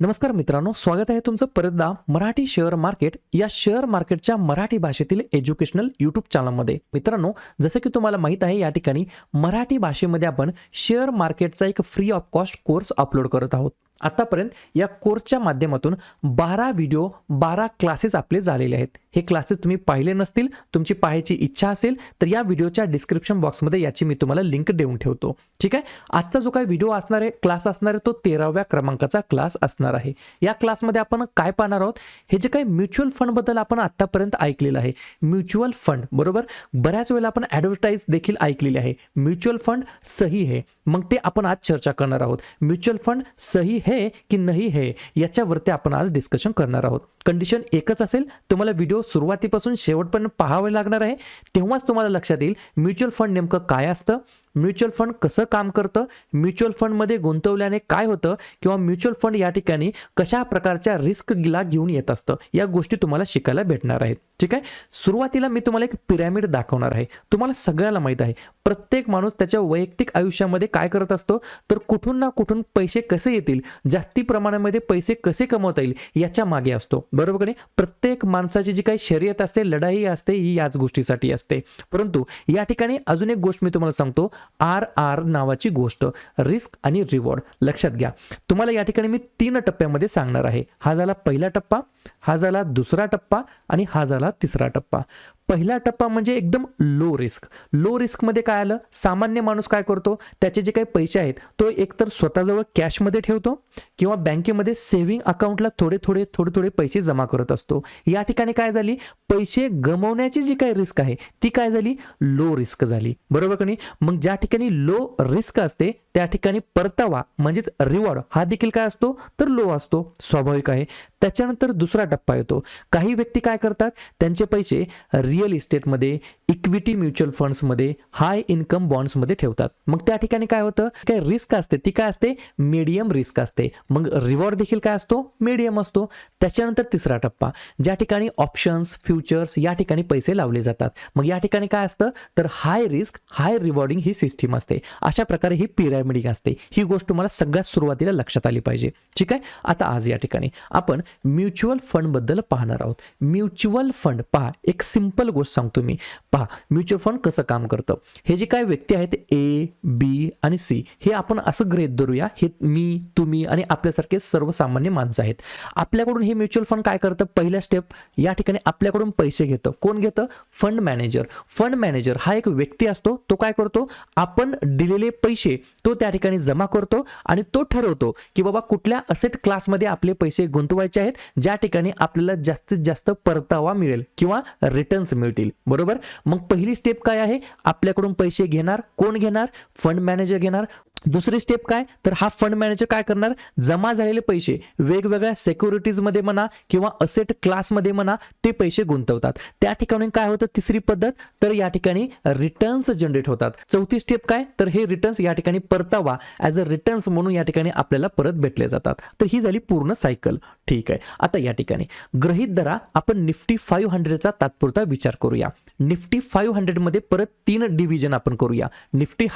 नमस्कार मित्रांनो, स्वागत आहे तुमचं परतदा मराठी शेअर मार्केट या शेअर मार्केटच्या मराठी भाषेतील एज्युकेशनल यूट्यूब चॅनलमध्ये. मित्रांनो, जसं की तुम्हाला माहित आहे, या ठिकाणी मराठी भाषेमध्ये आपण शेअर मार्केटचा एक free of cost course upload करत आहोत. आतापर्यंत या कोर्सच्या माध्यमातून 12 व्हिडिओ 12 क्लासेस आपले झालेले आहेत. हे क्लासेस तुम्ही पाहिले नसतील, तुमची पाहायची इच्छा असेल तर या व्हिडिओच्या डिस्क्रिप्शन बॉक्समध्ये याची मी तुम्हाला लिंक देऊन ठेवतो. ठीक आहे. आजचा जो काही व्हिडिओ असणार आहे, क्लास असणार आहे, तो 13व्या क्रमांकाचा क्लास असणार आहे. या क्लासमध्ये आपण काय पाहणार आहोत, हे जे काही म्युच्युअल फंड बद्दल आपण आतापर्यंत ऐकलेलं आहे. म्युच्युअल फंड बरोबर, बऱ्याच वेळेला आपण ॲडव्हर्टाईज देखील ऐकलेली आहे. म्युच्युअल फंड सही है, मग ते आपण आज चर्चा करणार आहोत. म्युच्युअल फंड सही है की नाही है याच्यावरती आपण आज डिस्कशन करणार आहोत. कंडिशन एकच असेल, तुम्हाला व्हिडिओ सुरुवातीपासून शेवटपर्यंत पाहावे लागणार आहे. तेव्हाच तुम्हाला लक्षात येईल म्युच्युअल फंड नेमकं काय असतं, म्युच्युअल फंड कसं काम करतं, म्युच्युअल फंडमध्ये गुंतवल्याने काय होतं, किंवा म्युच्युअल फंड या ठिकाणी कशा प्रकारच्या रिस्कला घेऊन येत असतं, या गोष्टी तुम्हाला शिकायला भेटणार आहेत. ठीक आहे. सुरुवातीला मी तुम्हाला एक पिरॅमिड दाखवणार आहे. तुम्हाला सगळ्याला माहित आहे, प्रत्येक माणूस त्याच्या वैयक्तिक आयुष्यामध्ये काय करत असतो, तर कुठून ना कुठून पैसे कसे येतील, जास्ती प्रमाणामध्ये पैसे कसे कमवता येईल याच्या मागे असतो. बरोबर की नाही. प्रत्येक माणसाची जी काही शर्यत असते, लढाई असते, ही याच गोष्टीसाठी असते. परंतु या ठिकाणी अजून एक गोष्ट मी तुम्हाला सांगतो, RR नावाची गोष्ट, रिस्क आणि रिवॉर्ड. लक्षात घ्या, तुम्हाला या ठिकाणी मी 3 टप्प्यामध्ये सांगणार आहे. हा झाला पहिला टप्पा, हा झाला दुसरा टप्पा आणि हा झाला तिसरा टप्पा. पहिला टप्पा म्हणजे एकदम लो रिस्क. लो रिस्क मध्ये काय आलं, सामान्य माणूस काय करतो, त्याचे जे काही पैसे आहेत तो एकतर स्वतःजवळ कॅशमध्ये ठेवतो किंवा बँकेमध्ये सेव्हिंग अकाउंटला थोडे थोडे पैसे जमा करत असतो. या ठिकाणी काय झाली, पैसे गमवण्याची जी काही रिस्क आहे ती काय झाली, लो रिस्क झाली. बरोबर की नाही. मग ज्या ठिकाणी लो रिस्क असते त्या ठिकाणी परतावा म्हणजेच रिवॉर्ड हा देखील काय असतो, तर लो असतो. स्वाभाविक आहे. त्याच्यानंतर दुसरा टप्पा येतो. काही व्यक्ती काय करतात, त्यांचे पैसे रिअल इस्टेटमध्ये, इक्विटी म्युच्युअल फंड्समध्ये, हाय इन्कम बॉन्ड्समध्ये ठेवतात. मग त्या ठिकाणी काय होतं, काय रिस्क असते ती काय असते, मीडियम रिस्क असते. मग रिवॉर्ड देखील काय असतो, मीडियम असतो. त्याच्यानंतर तिसरा टप्पा, ज्या ठिकाणी ऑप्शन्स, फ्युचर्स या ठिकाणी पैसे लावले जातात. मग या ठिकाणी काय असतं, तर हाय रिस्क हाय रिवॉर्डिंग ही सिस्टीम असते. अशा प्रकारे ही पिरॅमिडिंग असते. ही गोष्ट तुम्हाला सगळ्यात सुरुवातीला लक्षात आली पाहिजे. ठीक आहे. आता आज या ठिकाणी आपण म्युच्युअल फंड बद्दल पाहणार आहोत. म्युच्युअल फंड पहा, एक सिंपल गोष्ट सांगतो मी. पहा म्युच्युअल फंड कसं काम करतं. हे जे काही व्यक्ती आहेत A, B आणि C, हे आपण असं गृहीत धरूया, हे मी, तुम्ही आणि आपल्यासारखे सर्वसामान्य माणसं आहेत. आपल्याकडून हे म्युच्युअल फंड काय करतं, पहिला स्टेप, या ठिकाणी आपल्याकडून पैसे घेतं. कोण घेतं, फंड मॅनेजर. फंड मॅनेजर हा एक व्यक्ती असतो. तो काय करतो, आपण दिलेले पैसे तो त्या ठिकाणी जमा करतो आणि तो ठरवतो की बाबा कुठल्या असेट क्लासमध्ये आपले पैसे गुंतवायचे आहेत, ज्या ठिकाणी आपल्याला जास्तीत जास्त परतावा मिळेल किंवा रिटर्न्स मिळतील. बरोबर. मग पहिली स्टेप काय आहे, आपल्याकडून पैसे घेणार. कोण घेणार, फंड मॅनेजर घेणार. दुसरी स्टेप काय, तर हा फंड मॅनेजर काय करणार, जमा झालेले पैसे वेगवेगळ्या सिक्युरिटीजमध्ये म्हणा किंवा असेट क्लासमध्ये म्हणा ते पैसे गुंतवतात. त्या ठिकाणी काय होतं, तिसरी पद्धत, तर या ठिकाणी रिटर्न्स जनरेट होतात. चौथी स्टेप काय, तर हे रिटर्न्स या ठिकाणी परतावा ॲज अ रिटर्न्स म्हणून या ठिकाणी आपल्याला परत भेटले जातात. तर ही झाली पूर्ण सायकल. ठीक आहे. आता या ठिकाणी गृहीत धरा आपण निफ्टी 500चा तात्पुरता विचार करूया. निफ्टी 500 मध्ये परत 3 डिव्हिजन आपण करूया. निफ्टी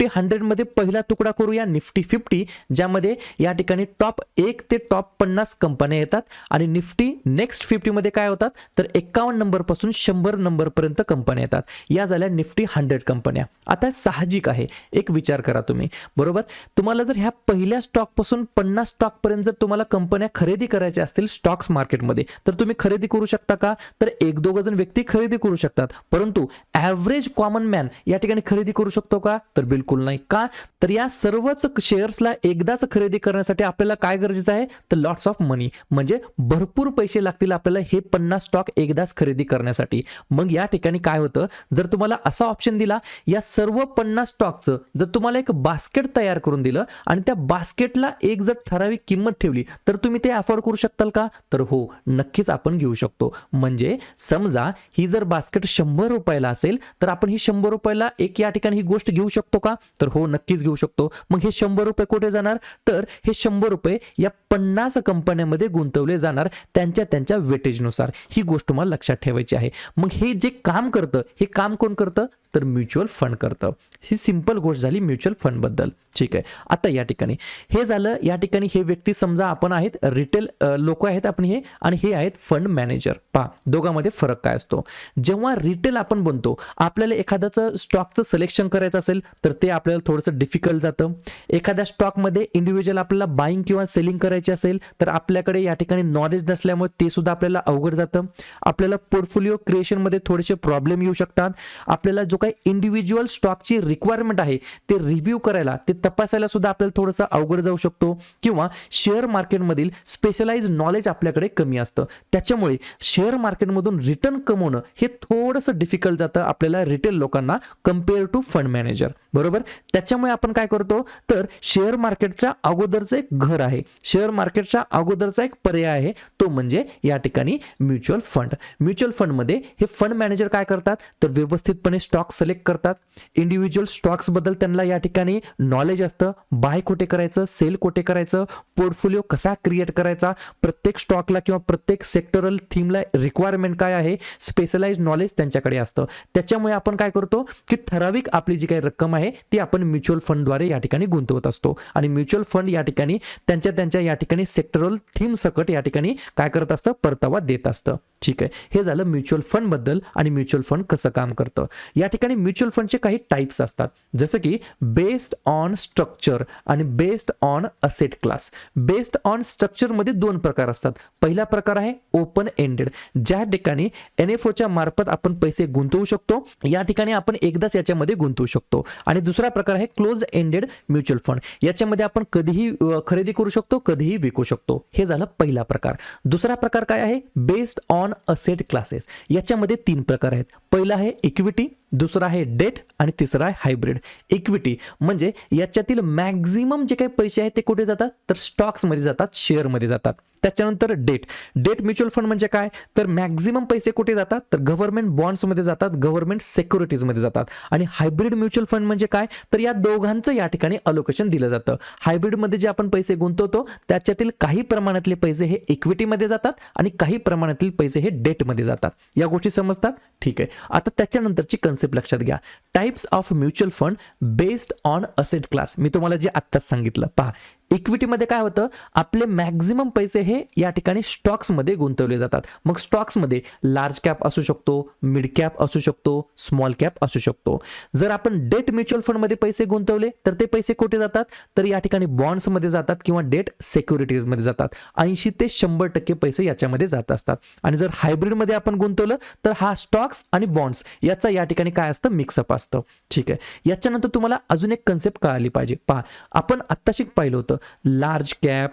100 मध्ये पहिला तुकडा करूया निफ्टी 50, ज्यामध्ये या ठिकाणी टॉप 1 ते टॉप 50 कंपन्या येतात. आणि निफ्टी नेक्स्ट 50 मध्ये काय होतात, तर 51 नंबर पासून 100 नंबर पर्यंत कंपन्या येतात. या झाल्या निफ्टी 100 कंपन्या. आता साहजिक आहे, एक विचार करा तुम्ही. बरोबर. तुम्हाला जर ह्या पहिल्या स्टॉक पासून 50 स्टॉक पर्यंत जर तुम्हाला कंपन्या खरेदी करायच्या असतील स्टॉक्स मार्केटमध्ये, तर तुम्ही खरेदी करू शकता का, तर 1-2 जण व्यक्ती खरेदी करू शकतात. परंतु ॲव्हरेज कॉमन मॅन या ठिकाणी खरेदी करू शकतो का, तर बिलकुल नाही. का, तर या सर्वच शेअर्सला एकदाच खरेदी करण्यासाठी आपल्याला काय गरजेचं आहे, तर लॉट्स ऑफ मनी, म्हणजे भरपूर पैसे लागतील आपल्याला हे 50 स्टॉक एकदाच खरेदी करण्यासाठी. मग या ठिकाणी काय होतं, जर तुम्हाला असा ऑप्शन दिला, या सर्व 50 स्टॉकचं जर तुम्हाला एक बास्केट तयार करून दिलं आणि त्या बास्केटला एक जर ठराविक किंमत ठेवली, तर तुम्ही ते अफोर्ड करू शकताल का, तर हो, नक्कीच आपण घेऊ शकतो. म्हणजे समजा ही जर बास्केट 100 रुपयाला असेल तर आपण ही 100 रुपयाला एक या ठिकाणी ही गोष्ट घेऊ शकतो का? तर हो, नक्कीच घेऊ शकतो. मग हे 100 रुपये कुठे जाणार? तर हे 100 रुपये या 50 कंपन्यांमध्ये गुंतवले जाणार त्यांच्या वेटेजनुसार. ही गोष्ट तुम्हाला लक्षात ठेवायची आहे. मग हे जे काम करतं, हे काम कोण करतं? तर म्युच्युअल फंड करतं. ही सिंपल गोष्ट झाली म्युच्युअल फंड बद्दल. ठीक आहे. आता या ठिकाणी हे झालं. या ठिकाणी हे व्यक्ती समजा आपण आहेत रिटेल लोक आहेत आपण हे, आणि हे आहेत फंड मॅनेजर. पहा दोघांमध्ये फरक काय असतो. जेव्हा रिटेल आपण बनतो, आपल्याला एखाद्याचं स्टॉकचं सिलेक्शन करायचं असेल तर ते आपल्याला थोडंसं डिफिकल्ट जातं. एखाद्या स्टॉकमध्ये इंडिव्हिज्युअल आपल्याला बाईंग किंवा सेलिंग करायची असेल तर आपल्याकडे या ठिकाणी नॉलेज नसल्यामुळे ते सुद्धा आपल्याला अवघड जातं. आपल्याला पोर्टफोलिओ क्रिएशनमध्ये थोडेसे प्रॉब्लेम येऊ शकतात. आपल्याला जो काही इंडिव्हिज्युअल स्टॉकची रिक्वायरमेंट आहे ते रिव्ह्यू करायला, ते तपासायला सुद्धा आपल्याला थोडंसं अवघड जाऊ शकतो. किंवा शेअर मार्केटमधील स्पेशलाइज नॉलेज आपल्याकडे कमी असतं. त्याच्यामुळे शेअर मार्केटमधून रिटर्न कमवणं हे थोडंसं डिफिकल्ट जातं आपल्याला रिटेल लोकांना कम्पेअर टू फंड मॅनेजर. बरोबर. त्याच्यामुळे आपण काय करतो तर शेअर मार्केटच्या अगोदरचं एक घर आहे, शेअर मार्केटच्या अगोदरचा एक पर्याय आहे, तो म्हणजे या ठिकाणी म्युच्युअल फंड. म्युच्युअल फंडमध्ये हे फंड मॅनेजर काय करतात तर व्यवस्थितपणे स्टॉक सिलेक्ट करतात. इंडिव्हिज्युअल स्टॉक्स बद्दल त्यांना या ठिकाणी नॉलेज असतं. बाय कुठे करायचं, सेल कुठे करायचं, पोर्टफोलिओ कसा क्रिएट करायचा, प्रत्येक स्टॉकला किंवा प्रत्येक सेक्टरल थीमला रिक्वायरमेंट काय आहे, स्पेशलाइज नॉलेज त्यांच्याकडे असतं. त्याच्यामुळे आपण काय करतो की ठराविक आपली जी काही रक्कम आहे ती आपण म्युच्युअल फंडद्वारे या ठिकाणी गुंतवत असतो. आणि म्युच्युअल फंड या ठिकाणी त्यांच्या या ठिकाणी सेक्टरल थीम सकट या ठिकाणी काय करत असतं, परतावा देत असतं. ठीक आहे. हे झालं म्युच्युअल फंड बद्दल आणि म्युच्युअल फंड कसं काम करतं. या ठिकाणी म्युच्युअल फंडचे काही टाइप्स असतात, जसं की बेस्ड ऑन स्ट्रक्चर आणि based on asset class. Based on structure मध्ये दोन प्रकार असतात. पहिला प्रकार आहे ओपन एंडेड, ज्या ठिकाणी NFOच्या मार्फत आपण पैसे गुंतवू शकतो. या ठिकाणी आपण एकदाच याच्यामध्ये गुंतवू शकतो. आणि दुसरा प्रकार आहे क्लोज एंडेड म्युच्युअल फंड, याच्यामध्ये आपण कधीही खरेदी करू शकतो, कधीही विकू शकतो. हे झालं पहिला प्रकार. दुसरा प्रकार काय आहे, बेस्ड ऑन असेट क्लासेस. याच्यामध्ये तीन प्रकार आहेत. पहिला आहे इक्विटी, दुसरा आहे डेट आणि तिसरा आहे हायब्रिड. इक्विटी म्हणजे याच्यातील मॅक्झिमम जे काही पैसे आहेत ते कुठे जातात तर स्टॉक्स मध्ये जातात, शेअर मध्ये जातात. त्याच्यानंतर डेट म्युच्युअल फंड म्हणजे काय तर मॅक्झिमम पैसे कुठे जातात तर गव्हर्नमेंट बॉन्ड्स मध्ये जातात, गव्हर्नमेंट सिक्युरिटीज मध्ये जातात. आणि हायब्रिड म्युच्युअल फंड म्हणजे काय तर या दोघांचं या ठिकाणी अलोकेशन दिलं जातं. हायब्रिड मध्ये जे आपण पैसे गुंतवतो त्याच्यातील काही प्रमाणातले पैसे हे इक्विटी मध्ये जातात आणि काही प्रमाणातील पैसे हे डेट मध्ये जातात. या गोष्टी समजतात. ठीक आहे. आता त्याच्यानंतरची कन्सेप्ट लक्षात घ्या. Types of mutual fund based on asset class. मी तुम्हाला जे आत्ताच सांगितलं. पहा, इक्विटीमध्ये काय होतं, आपले मॅक्झिमम पैसे हे या ठिकाणी स्टॉक्समध्ये गुंतवले जातात. मग स्टॉक्समध्ये लार्ज कॅप असू शकतो, मिड कॅप असू शकतो, स्मॉल कॅप असू शकतो. जर आपण डेट म्युच्युअल फंडमध्ये पैसे गुंतवले तर ते पैसे कुठे जातात तर या ठिकाणी बॉन्ड्समध्ये जातात किंवा डेट सिक्युरिटीजमध्ये जातात. 80 ते 100% पैसे याच्यामध्ये जात असतात. आणि जर हायब्रिडमध्ये आपण गुंतवलं तर हा स्टॉक्स आणि बॉन्ड्स याचा या ठिकाणी काय असतं, मिक्सअप असतं. ठीक आहे. याच्यानंतर तुम्हाला अजून एक कन्सेप्ट कळाली पाहिजे. पहा, आपण आत्ताशी पाहिलं होतं लार्ज कॅप,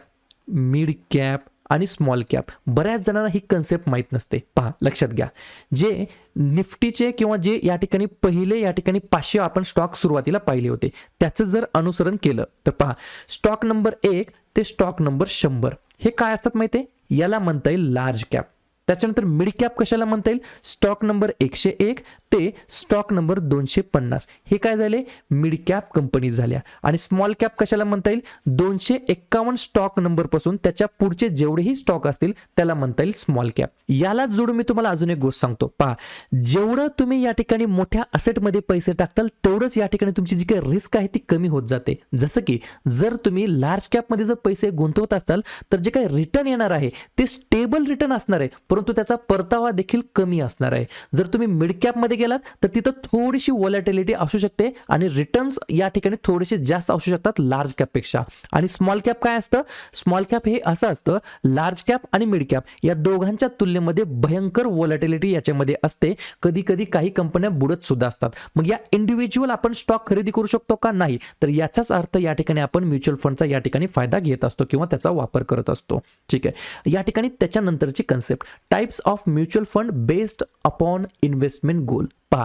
मिड कॅप आणि स्मॉल कॅप. बऱ्याच जणांना ही कन्सेप्ट माहीत नसते. पहा, लक्षात घ्या. जे निफ्टीचे किंवा जे या ठिकाणी पहिले या ठिकाणी 500 आपण स्टॉक सुरुवातीला पाहिले होते त्याचं जर अनुसरण केलं तर पहा, स्टॉक नंबर 1 ते स्टॉक नंबर 100 हे काय असतात माहिती आहे, याला म्हणता येईल लार्ज कॅप. त्याच्यानंतर मिड कॅप कशाला म्हणता येईल, स्टॉक नंबर 101 ते स्टॉक नंबर 250 हे काय झाले, मिड कॅप कंपनी झाल्या. आणि स्मॉल कॅप कशाला म्हणता येईल, 251 स्टॉक नंबर पासून त्याच्या पुढचे जेवढेही स्टॉक असतील त्याला म्हणता येईल स्मॉल कॅप. याला जोडून मी तुम्हाला अजून एक गोष्ट सांगतो. पहा, जेवढं तुम्ही या ठिकाणी मोठ्या असेटमध्ये पैसे टाकताल तेवढंच या ठिकाणी तुमची जी काही रिस्क आहे ती कमी होत जाते. जसं की जर तुम्ही लार्ज कॅपमध्ये जर पैसे गुंतवत असाल तर जे काही रिटर्न येणार आहे ते स्टेबल रिटर्न असणार आहे, परंतु त्याचा परतावा देखील कमी असणार आहे. जर तुम्ही मिड कॅप मध्ये गेलात तर तिथं थोडीशी व्हॉलॅटिलिटी असू शकते आणि रिटर्न्स या ठिकाणी थोडेसे जास्त असू शकतात लार्ज कॅप पेक्षा. आणि स्मॉल कॅप काय असतं, स्मॉल कॅप हे असं असतं, लार्ज कॅप आणि मिड कॅप या दोघांच्या तुलनेमध्ये भयंकर व्हॉलॅटिलिटी याच्यामध्ये असते. कधी कधी काही कंपन्या बुडत सुद्धा असतात. मग या इंडिव्हिज्युअल आपण स्टॉक खरेदी करू शकतो का, नाही. तर याचाच अर्थ या ठिकाणी आपण म्युच्युअल फंडचा या ठिकाणी फायदा घेत असतो किंवा त्याचा वापर करत असतो. ठीक आहे. या ठिकाणी त्याच्यानंतरची concept types of mutual fund based upon investment goal. पहा,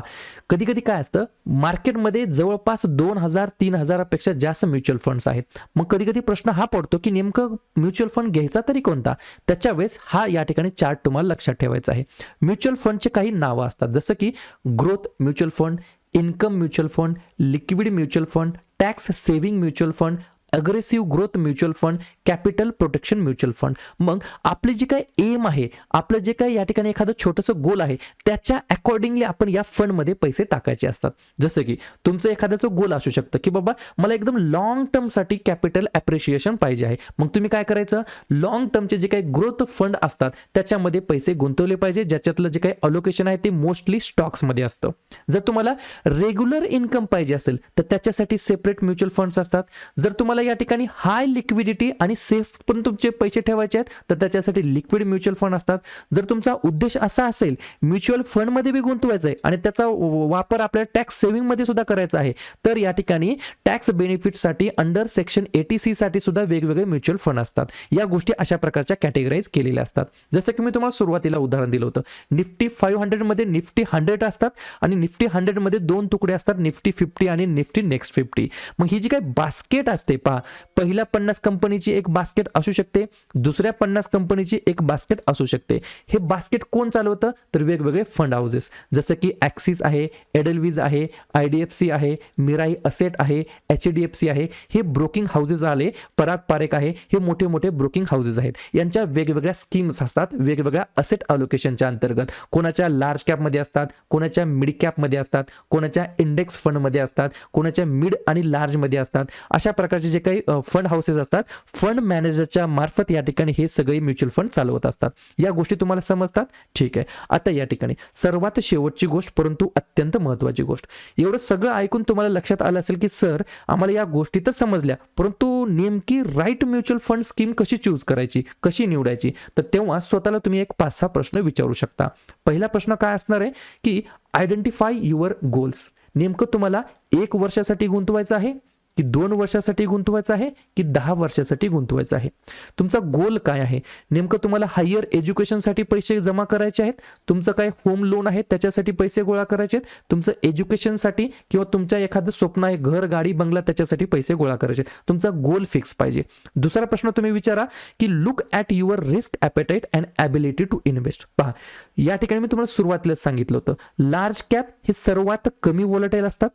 कधी कधी काय असतं, मार्केटमध्ये जवळपास 2000-3000 पेक्षा जास्त म्युच्युअल फंड्स आहेत. मग कधी कधी प्रश्न हा पडतो की नेमकं म्युच्युअल फंड घ्यायचा तरी कोणता. त्याच्या वेळेस हा या ठिकाणी चार्ट तुम्हाला लक्षात ठेवायचा आहे. म्युच्युअल फंडचे काही नावं असतात, जसं की growth mutual fund, income mutual fund, liquid mutual fund, tax saving mutual fund, aggressive growth mutual fund, capital protection mutual fund. मग आपली जी काही एम आहे, आपलं जे काही या ठिकाणी एखादं छोटंसं गोल आहे, त्याच्या अकॉर्डिंगली आपण या फंडमध्ये पैसे टाकायचे असतात. जसं की तुमचं एखाद्याचं गोल असू शकतं की बाबा मला एकदम लॉंग टर्मसाठी कॅपिटल ॲप्रिशिएशन पाहिजे आहे. मग तुम्ही काय करायचं, लॉंग टर्मचे जे काही ग्रोथ फंड असतात त्याच्यामध्ये पैसे गुंतवले पाहिजे, ज्याच्यातलं जे काही अलोकेशन आहे ते मोस्टली स्टॉक्समध्ये असतं. जर तुम्हाला रेग्युलर इन्कम पाहिजे असेल तर त्याच्यासाठी सेपरेट म्युच्युअल फंड्स असतात. जर तुम्हाला या ठिकाणी हाय लिक्विडिटी आणि सेफ पण तुमचे पैसे ठेवायचे आहेत तर त्याच्यासाठी लिक्विड म्युच्युअल फंड असतात. जर तुमचा उद्देश असा असेल म्युच्युअल फंड मध्ये बी गुंतवायचं आहे आणि त्याचा वापर आपल्या टॅक्स सेव्हिंग मध्ये सुद्धा करायचा आहे, तर या ठिकाणी टॅक्स बेनिफिटसाठी अंडर सेक्शन 80C साठी सुद्धा वेगवेगळे म्युच्युअल फंड असतात. या गोष्टी अशा प्रकारच्या कॅटेगराईज केलेल्या असतात. जसं की मी तुम्हाला सुरुवातीला उदाहरण दिलं होतं, निफ्टी 500 मध्ये निफ्टी 100 असतात आणि निफ्टी 100 मध्ये दोन तुकडे असतात, निफ्टी 50 आणि निफ्टी नेक्स्ट 50. मग ही जी काही बास्केट असते, पहा, पहिल्या 50 कंपनीची एक बास्केट असू शकते, दुसऱ्या 50 कंपनीची एक बास्केट असू शकते. हे बास्केट कोण चालवतं, तर वेगवेगळे फंड हाऊसेस, जसं की ॲक्सिस आहे, एडलविज आहे, IDFC आहे, मिराई असेट आहे, HDFC आहे. हे ब्रोकिंग हाऊसेस आले. पराग पारेख आहे, हे मोठे मोठे ब्रोकिंग हाऊसेस आहेत. यांच्या वेगवेगळ्या स्कीम्स असतात वेगवेगळ्या असेट अलोकेशनच्या अंतर्गत. कोणाच्या लार्ज कॅपमध्ये असतात, कोणाच्या मिड कॅपमध्ये असतात, कोणाच्या इंडेक्स फंडमध्ये असतात, कोणाच्या मिड आणि लार्जमध्ये असतात. अशा प्रकारचे जे काही फंड हाऊसेस असतात, फंड मॅनेजरच्या मार्फत या ठिकाणी हे सगळे म्युच्युअल फंड चालवत असतात. या गोष्टी तुम्हाला समजतात? ठीक आहे. आता या ठिकाणी सर्वात शेवटची गोष्ट, परंतु अत्यंत महत्त्वाची गोष्ट. एवढं सगळं ऐकून तुम्हाला लक्षात आलं असेल की सर आम्हाला या गोष्टी तर समजल्या, परंतु नेमकी राईट म्युच्युअल फंड स्कीम कशी चूज करायची, कशी निवडायची, तर तेव्हा स्वतःला तुम्ही एक 5-6 प्रश्न विचारू शकता. पहिला प्रश्न काय असणार आहे की आयडेंटिफाय युअर गोल्स. नेमकं तुम्हाला 1 वर्षासाठी गुंतवायचं आहे की 2 वर्षासाठी गुंतवायचं आहे की 10 वर्षासाठी गुंतवायचं आहे. तुमचा गोल काय आहे, नेमकं तुम्हाला हायर एज्युकेशनसाठी पैसे जमा करायचे आहेत, तुमचं काय होम लोन आहे त्याच्यासाठी पैसे गोळा करायचे आहेत, तुमचं एज्युकेशनसाठी किंवा तुमच्या एखादं स्वप्न आहे घर गाडी बंगला त्याच्यासाठी पैसे गोळा करायचे आहेत. तुमचा गोल फिक्स पाहिजे. दुसरा प्रश्न तुम्ही विचारा की look at your risk appetite and ability to invest. पहा, या ठिकाणी मी तुम्हाला सुरुवातीलाच सांगितलं होतं, लार्ज कॅप हे सर्वात कमी वोलेटाईल असतात,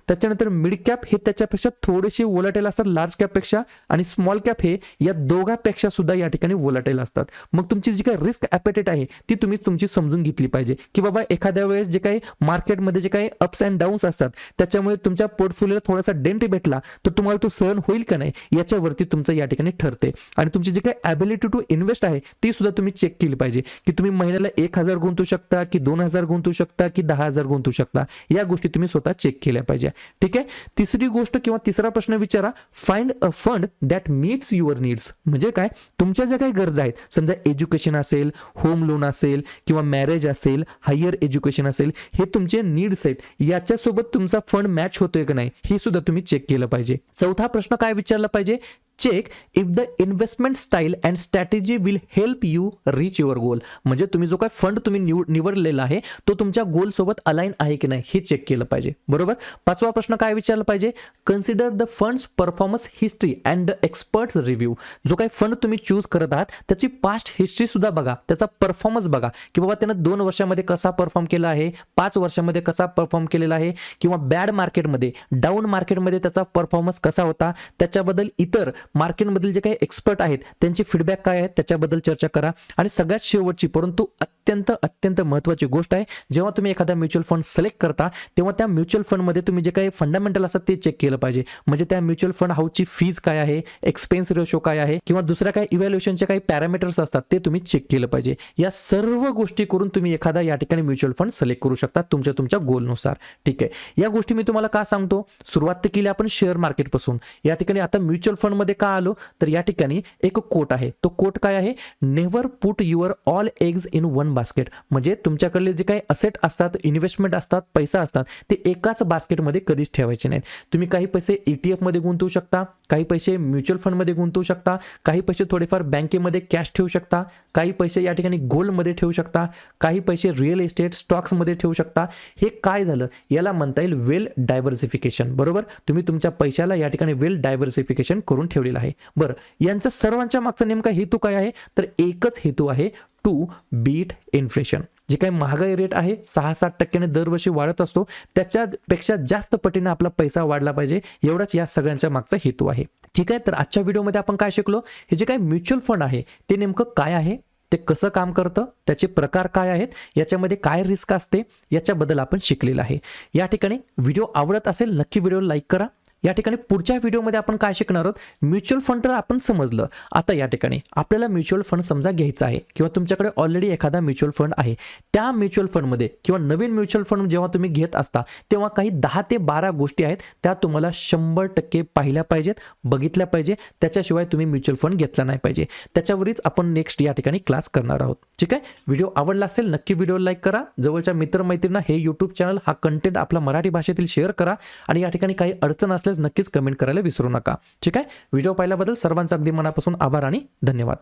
त्याच्यानंतर मिड कॅप हे त्याच्यापेक्षा थोडेसे वोलाटाईल असतात लार्ज कॅपपेक्षा, आणि स्मॉल कॅप हे या दोघांपेक्षा सुद्धा या ठिकाणी वोलाटाईल असतात. मग तुमची जी काही रिस्क ॲपेटाईट आहे ती तुम्ही तुमची समजून घेतली पाहिजे की बाबा एखाद्या वेळेस जे काही मार्केटमध्ये जे काही अप्स अँड डाऊन्स असतात त्याच्यामुळे तुमच्या पोर्टफोलिओला थोडासा डेंट भेटला तर तुम्हाला तो सहन होईल का नाही याच्यावरती तुमचं या ठिकाणी ठरते. आणि तुमची जी काही ॲबिलिटी टू इन्व्हेस्ट आहे ती सुद्धा तुम्ही चेक केली पाहिजे की तुम्ही महिन्याला 1000 गुंतवू शकता की 2000 गुंतवू शकता की 10000 गुंतवू शकता. या गोष्टी तुम्ही स्वतः चेक केल्या पाहिजे. ठीक आहे. तिसरी गोष्ट किंवा तिसरा प्रश्न विचारा, find a fund that meats your needs. म्हणजे काय, तुमच्या ज्या काही गरजा आहेत, समजा एज्युकेशन असेल, होम लोन असेल किंवा मॅरेज असेल, हायर एज्युकेशन असेल, हे तुमचे नीड्स आहेत, याच्यासोबत तुमचा फंड मॅच होतोय का नाही हे सुद्धा तुम्ही चेक केलं पाहिजे. चौथा प्रश्न काय विचारला पाहिजे, check if the investment style and strategy will help you reach your goal. म्हणजे तुम्ही जो काय फंड तुम्ही निवडलेला आहे तो तुमच्या गोल सोबत अलाइन आहे की नाही हे चेक केलं पाहिजे. बरोबर. पाचवा प्रश्न काय विचारला पाहिजे, consider the funds performance history and the experts review. जो काही फंड तुम्ही चूज करत आहात त्याची पास्ट हिस्ट्री सुद्धा बघा, त्याचा परफॉर्मन्स बघा की बाबा त्यानं 2 वर्षामध्ये कसा परफॉर्म केला आहे, 5 वर्षामध्ये कसा परफॉर्म केलेला आहे, किंवा बॅड मार्केटमध्ये डाऊन मार्केटमध्ये त्याचा परफॉर्मन्स कसा होता, त्याच्याबद्दल इतर मार्केटमधील जे काही एक्सपर्ट आहेत त्यांचे फीडबॅक काय आहेत त्याच्याबद्दल चर्चा करा. आणि सगळ्यात शेवटची परंतु अत्यंत महत्त्वाची गोष्ट आहे, जेव्हा तुम्ही एखादा म्युच्युअल फंड सिलेक्ट करता तेव्हा त्या म्युच्युअल फंडमध्ये तुम्ही जे काही फंडामेंटल असतात ते चेक केलं पाहिजे. म्हणजे त्या म्युच्युअल फंड हाऊसची फीज काय आहे, एक्सपेन्स रेशो काय आहे, किंवा दुसऱ्या काही इव्हॅल्युएशनचे काही पॅरामीटर्स असतात ते तुम्ही चेक केलं पाहिजे. या सर्व गोष्टी करून तुम्ही एखादा या ठिकाणी म्युच्युअल फंड सिलेक्ट करू शकता तुमच्या गोलनुसार. ठीक आहे. या गोष्टी मी तुम्हाला का सांगतो, सुरुवात केली आपण शेअर मार्केटपासून, या ठिकाणी आता म्युच्युअल फंडमध्ये का आलो, तर या ठिकाणी एक कोट आहे. तो कोट काय आहे, never put your all eggs in one basket म्हणजे तुमच्याकडले जे काही असेट असतात, इन्व्हेस्टमेंट असतात, पैसा असतात ते एकाच बास्केटमध्ये कधीच ठेवायचे नाहीत. तुम्ही काही पैसे ETF मध्ये गुंतवू शकता, काही पैसे म्युच्युअल फंडमध्ये गुंतवू शकता, काही पैसे थोडेफार बँकेमध्ये कॅश ठेवू शकता, काही पैसे या ठिकाणी गोल्डमध्ये ठेवू शकता, काही पैसे रिअल इस्टेट स्टॉक्समध्ये ठेवू शकता. हे काय झालं, याला म्हणता येईल वेल डायव्हर्सिफिकेशन. बरोबर, तुम्ही तुमच्या पैशाला या ठिकाणी वेल डायव्हर्सिफिकेशन करून ठेवलेलं आहे. बरं, यांचा सर्वांच्या मागचा नेमका हेतू काय आहे, तर एकच हेतू आहे, टू बीट इन्फ्लेशन. जे काही महागाई रेट आहे 6-7% दरवर्षी वाढत असतो, त्याच्यापेक्षा जास्त पटीने आपला पैसा वाढला पाहिजे, एवढाच या सगळ्यांच्या मागचा हेतू आहे. ठीक आहे, तर आजच्या व्हिडिओमध्ये आपण काय शिकलो, हे जे काही म्युच्युअल फंड आहे ते नेमकं काय आहे, ते कसं काम करतं, त्याचे प्रकार काय आहेत, याच्यामध्ये काय रिस्क असते, याच्याबद्दल आपण शिकलेलं आहे. या ठिकाणी व्हिडिओ आवडत असेल नक्की व्हिडिओला लाईक करा. या ठिकाणी पुढच्या व्हिडिओमध्ये आपण काय शिकणार आहोत, म्युच्युअल फंड तर आपण समजलं. आता या ठिकाणी आपल्याला म्युच्युअल फंड समजा घ्यायचा आहे किंवा तुमच्याकडे ऑलरेडी एखादा म्युच्युअल फंड आहे, त्या म्युच्युअल फंडमध्ये किंवा नवीन म्युच्युअल फंड जेव्हा तुम्ही घेत असता तेव्हा काही 10 ते 12 गोष्टी आहेत त्या तुम्हाला 100% पाहिल्या पाहिजेत, बघितल्या पाहिजे, त्याच्याशिवाय तुम्ही म्युच्युअल फंड घेतला नाही पाहिजे. त्याच्यावरच आपण नेक्स्ट या ठिकाणी क्लास करणार आहोत. ठीक आहे, व्हिडिओ आवडला असेल नक्की व्हिडिओ लाईक करा, जवळच्या मित्रमैत्रिणींना हे यूट्यूब चॅनल हा कंटेंट आपला मराठी भाषेतील शेअर करा आणि या ठिकाणी काही अडचण असल्यास नक्कीच कमेंट करायला विसरू नका. ठीक आहे, व्हिडिओ पाहिल्याबद्दल सर्वांचा अगदी मनापासून आभार आणि धन्यवाद.